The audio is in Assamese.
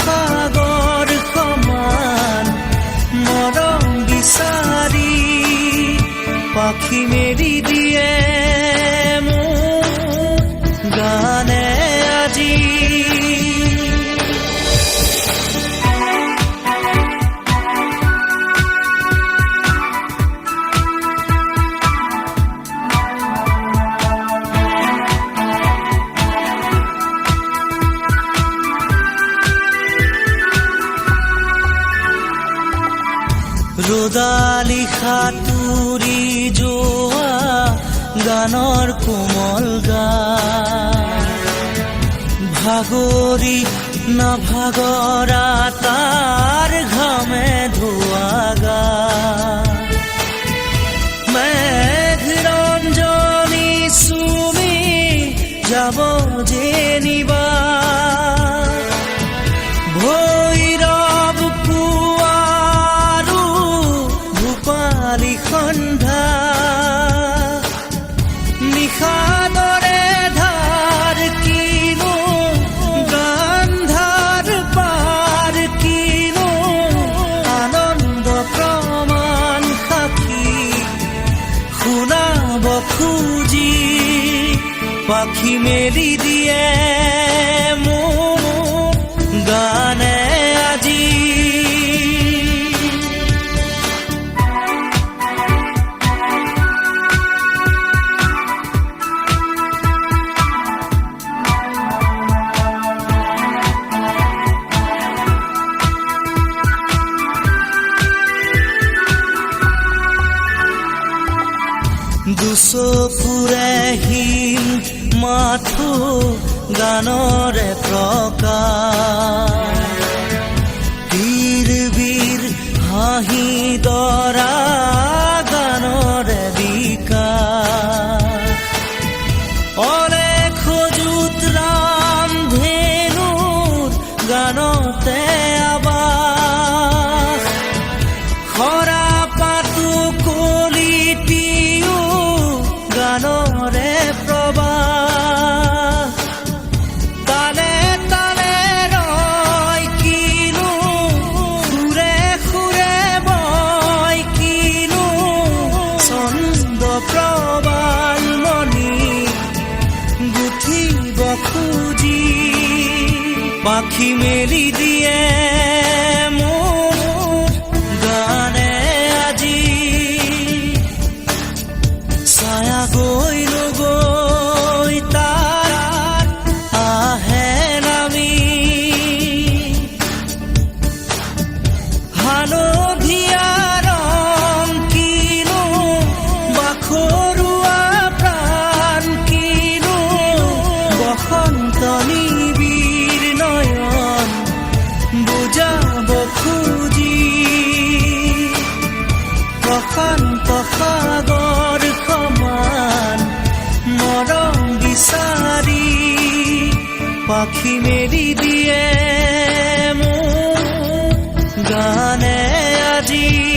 সাগৰ সমান মৰম বিচাৰি পাখি মেলি দিয়ে মোৰ গানে আজি। ৰ'দালি সাঁতুৰি যোৱা গানৰ কোমল গান ভাগৰি নাভাগৰা তাৰ ঘামে ধোৱা গান মেঘ ৰঞ্জনী চুমি যাব যেনিবা সন্ধ্যা নিশাদৰে ধাৰ কিনো গান্ধাৰ পাৰ কিনো আনন্দ প্ৰমাণ সাক্ষী শুনাব খুজি পাখি মেলি দিয়ে মোৰ গানে আজি। দুচকুৰে হিম মাথো গানৰে প্ৰকাশ বীৰ বীৰ হাঁহি দৰা গানৰে বিকাশ অলেখ যুত ৰাম ধেনুৰ গানতে আবাস খৰা পাতো কলিটি গানৰে প্ৰবাহ তালে তালে ৰয় কিনো সুৰে সুৰে বয় কিনো ছন্দ প্ৰবাল মণি গুঠিব খুজি পাখি মেলি দিয়ে মোৰ গানে আজি। ছায়া গৈ নগৈ তাৰ আহে নামি হালধীয়া ৰং কিনো বাখৰুৱা প্ৰাণ কিনো বসন্ত নিবিৰ নয়ন বুজাব খুজি প্ৰশান্ত সাগৰ সমান মৰম বিচাৰি পাখি মেলি দিয়ে মোৰ গানে আজি।